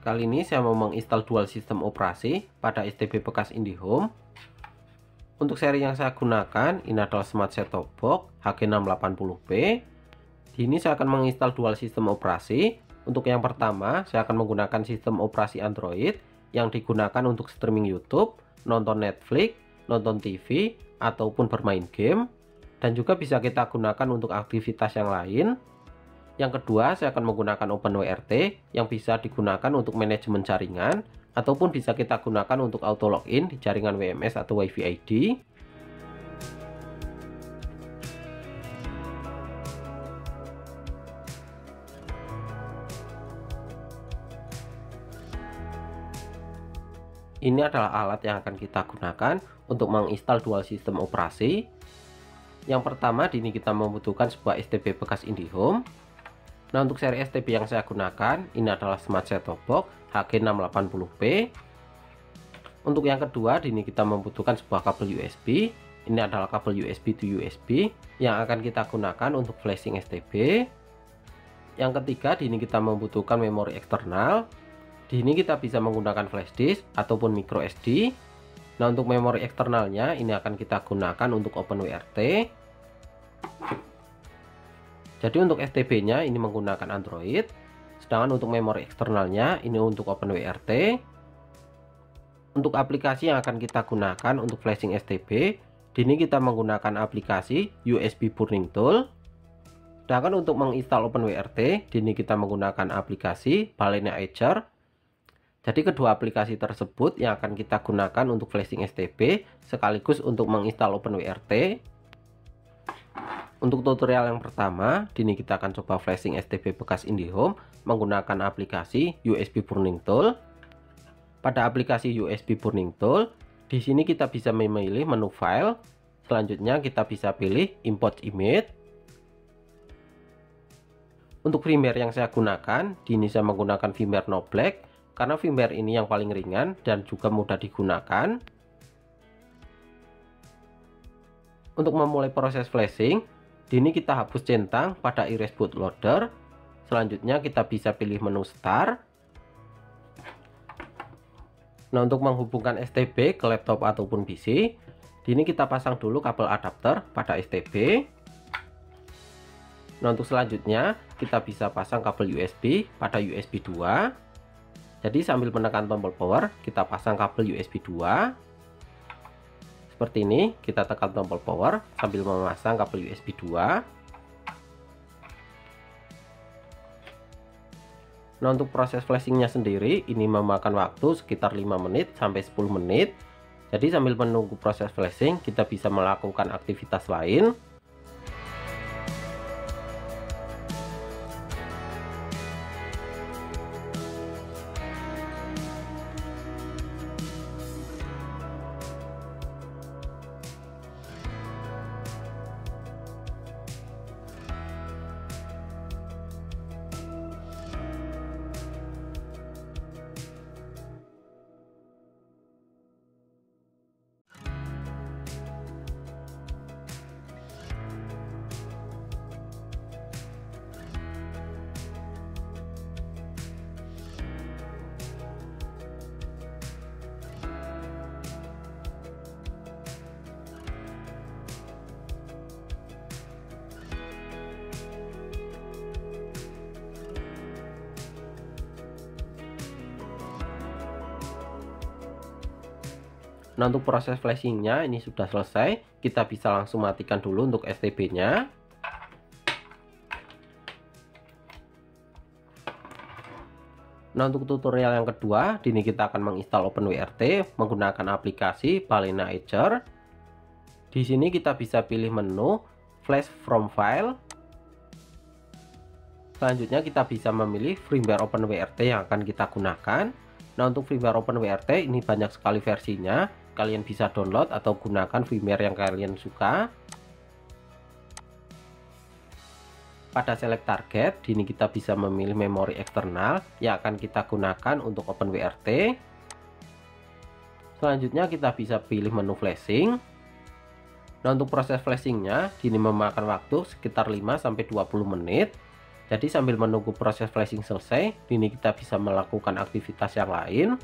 Kali ini saya mau menginstal dual sistem operasi pada STB bekas IndiHome. Untuk seri yang saya gunakan ini adalah Smart Set-Top Box HG680p. Di sini saya akan menginstal dual sistem operasi. Untuk yang pertama, saya akan menggunakan sistem operasi Android yang digunakan untuk streaming YouTube, nonton Netflix, nonton TV, ataupun bermain game, dan juga bisa kita gunakan untuk aktivitas yang lain. Yang kedua, saya akan menggunakan OpenWRT yang bisa digunakan untuk manajemen jaringan ataupun bisa kita gunakan untuk auto login di jaringan WMS atau WiFi ID. Ini adalah alat yang akan kita gunakan untuk menginstal dual sistem operasi. Yang pertama, di sini kita membutuhkan sebuah STB bekas IndiHome. Nah, untuk seri STB yang saya gunakan ini adalah Smart Set-Top Box HG680p. Untuk yang kedua, di sini kita membutuhkan sebuah kabel USB. Ini adalah kabel USB to USB yang akan kita gunakan untuk flashing STB. Yang ketiga, di sini kita membutuhkan memori eksternal. Di sini kita bisa menggunakan flash disk ataupun micro SD. Nah, untuk memori eksternalnya ini akan kita gunakan untuk OpenWRT. Jadi untuk STB-nya ini menggunakan Android, sedangkan untuk memori eksternalnya ini untuk OpenWRT. Untuk aplikasi yang akan kita gunakan untuk flashing STB, di sini kita menggunakan aplikasi USB Burning Tool. Sedangkan untuk menginstal OpenWRT, di sini kita menggunakan aplikasi Balena Etcher. Jadi kedua aplikasi tersebut yang akan kita gunakan untuk flashing STB sekaligus untuk menginstal OpenWRT. Untuk tutorial yang pertama, di sini kita akan coba flashing STB bekas IndiHome menggunakan aplikasi USB Burning Tool. Pada aplikasi USB Burning Tool, di sini kita bisa memilih menu file. Selanjutnya kita bisa pilih import image. Untuk firmware yang saya gunakan, di sini saya menggunakan firmware No Black karena firmware ini yang paling ringan dan juga mudah digunakan. Untuk memulai proses flashing, di sini kita hapus centang pada erase bootloader. Selanjutnya kita bisa pilih menu start. Nah, untuk menghubungkan STB ke laptop ataupun PC, di sini kita pasang dulu kabel adapter pada STB. Nah, untuk selanjutnya kita bisa pasang kabel USB pada USB 2. Jadi sambil menekan tombol power, kita pasang kabel USB 2. Seperti ini, kita tekan tombol power sambil memasang kabel USB 2. Nah, untuk proses flashingnya sendiri ini memakan waktu sekitar 5 menit sampai 10 menit. Jadi sambil menunggu proses flashing, kita bisa melakukan aktivitas lain. Nah, untuk proses flashingnya ini sudah selesai. Kita bisa langsung matikan dulu untuk STB-nya. Nah, untuk tutorial yang kedua, di sini kita akan menginstal OpenWRT menggunakan aplikasi Balena Etcher. Di sini kita bisa pilih menu Flash from File. Selanjutnya kita bisa memilih firmware OpenWRT yang akan kita gunakan. Nah, untuk firmware OpenWRT ini banyak sekali versinya. Kalian bisa download atau gunakan firmware yang kalian suka. Pada select target, di sini kita bisa memilih memori eksternal yang akan kita gunakan untuk OpenWRT. Selanjutnya kita bisa pilih menu flashing. Nah, untuk proses flashingnya ini memakan waktu sekitar 5-20 menit. Jadi sambil menunggu proses flashing selesai, ini kita bisa melakukan aktivitas yang lain.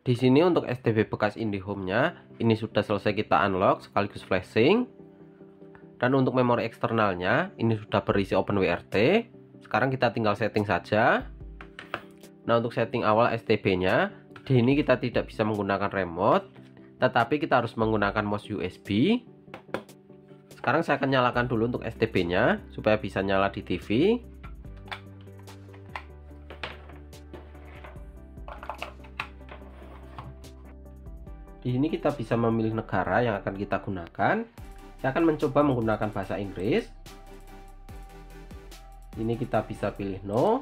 Di sini untuk STB bekas IndiHome-nya ini sudah selesai kita unlock sekaligus flashing. Dan untuk memori eksternalnya ini sudah berisi OpenWRT. Sekarang kita tinggal setting saja. Nah, untuk setting awal STB-nya, di sini kita tidak bisa menggunakan remote, tetapi kita harus menggunakan mouse USB. Sekarang saya akan nyalakan dulu untuk STB-nya supaya bisa nyala di TV. Di sini kita bisa memilih negara yang akan kita gunakan. Saya akan mencoba menggunakan bahasa Inggris. Ini kita bisa pilih no.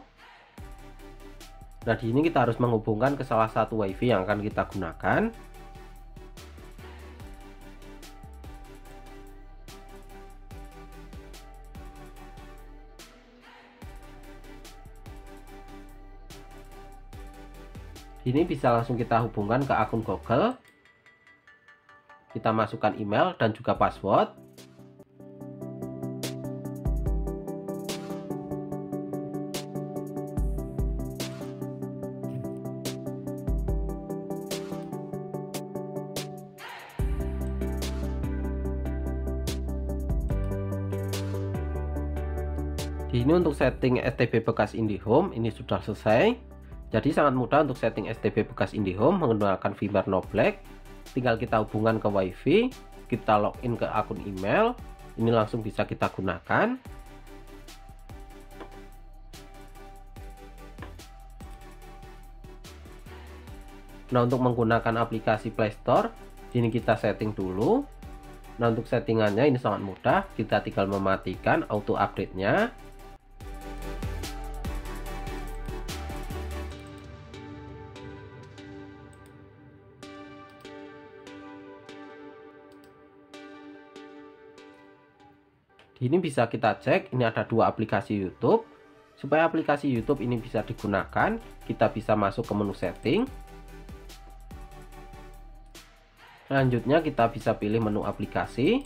Nah, di sini kita harus menghubungkan ke salah satu WiFi yang akan kita gunakan. Ini bisa langsung kita hubungkan ke akun Google. Kita masukkan email dan juga password. Di sini untuk setting STB bekas IndiHome ini sudah selesai. Jadi sangat mudah untuk setting STB bekas IndiHome menggunakan firmware No Black. Tinggal kita hubungkan ke WiFi, kita login ke akun email, ini langsung bisa kita gunakan. Nah, untuk menggunakan aplikasi Play Store, ini kita setting dulu. Nah, untuk settingannya ini sangat mudah, kita tinggal mematikan auto update-nya. Ini bisa kita cek, ini ada dua aplikasi YouTube. Supaya aplikasi YouTube ini bisa digunakan, kita bisa masuk ke menu setting. Selanjutnya kita bisa pilih menu aplikasi.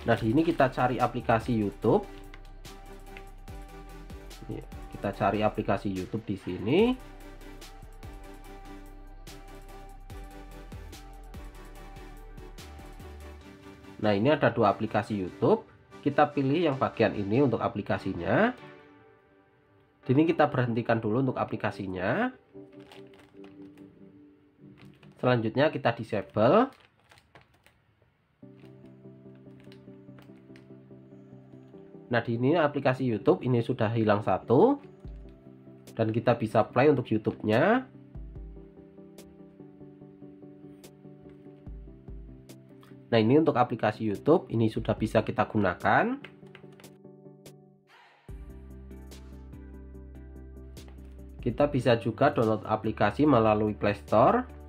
Nah, di sini kita cari aplikasi YouTube. Kita cari aplikasi YouTube di sini. Nah, ini ada dua aplikasi YouTube. Kita pilih yang bagian ini untuk aplikasinya. Ini kita berhentikan dulu untuk aplikasinya. Selanjutnya kita disable. Nah, di ini aplikasi YouTube ini sudah hilang satu. Dan kita bisa play untuk YouTube-nya. Nah, ini untuk aplikasi YouTube ini sudah bisa kita gunakan. Kita bisa juga download aplikasi melalui Play Store.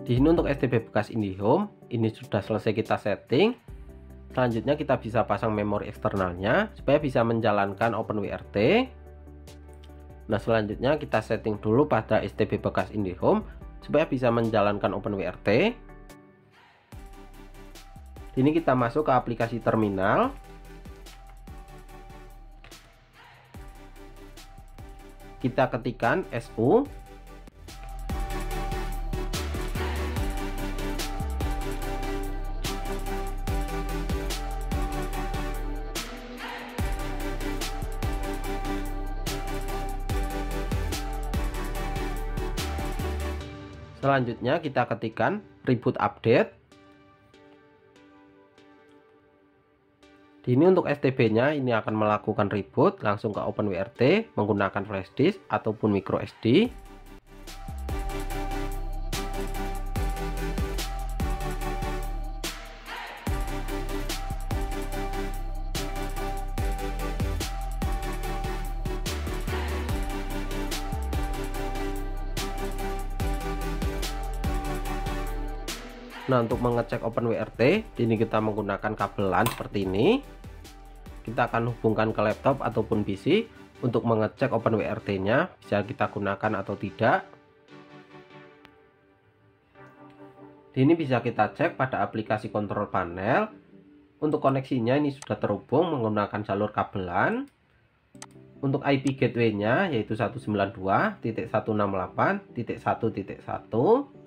Di sini untuk STB bekas IndiHome ini sudah selesai kita setting. Selanjutnya kita bisa pasang memori eksternalnya supaya bisa menjalankan OpenWRT. Nah, selanjutnya kita setting dulu pada STB bekas IndiHome supaya bisa menjalankan OpenWRT. Ini kita masuk ke aplikasi terminal. Kita ketikkan SU. Selanjutnya kita ketikkan reboot update. Ini untuk STB-nya ini akan melakukan reboot langsung ke OpenWRT menggunakan flash disk ataupun micro SD. Nah, untuk mengecek OpenWRT, ini kita menggunakan kabel LAN seperti ini. Kita akan hubungkan ke laptop ataupun PC untuk mengecek OpenWRT-nya bisa kita gunakan atau tidak. Ini bisa kita cek pada aplikasi kontrol panel. Untuk koneksinya ini sudah terhubung menggunakan jalur kabel LAN. Untuk IP gateway-nya yaitu 192.168.1.1.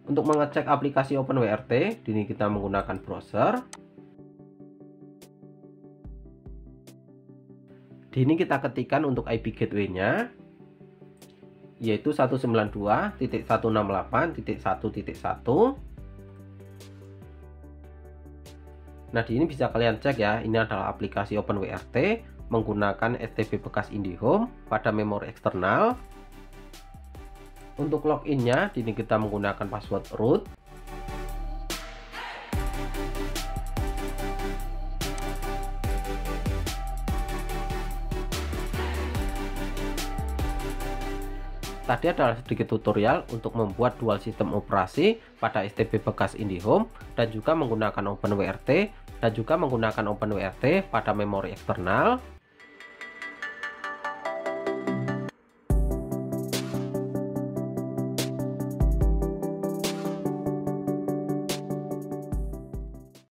Untuk mengecek aplikasi OpenWRT, ini kita menggunakan browser. Di ini kita ketikkan untuk IP gateway-nya yaitu 192.168.1.1. Nah, di ini bisa kalian cek ya, ini adalah aplikasi OpenWRT menggunakan STB bekas IndiHome pada memori eksternal. Untuk loginnya, di sini kita menggunakan password root. Tadi adalah sedikit tutorial untuk membuat dual sistem operasi pada STB bekas IndiHome dan juga menggunakan OpenWRT dan juga menggunakan OpenWRT pada memori eksternal.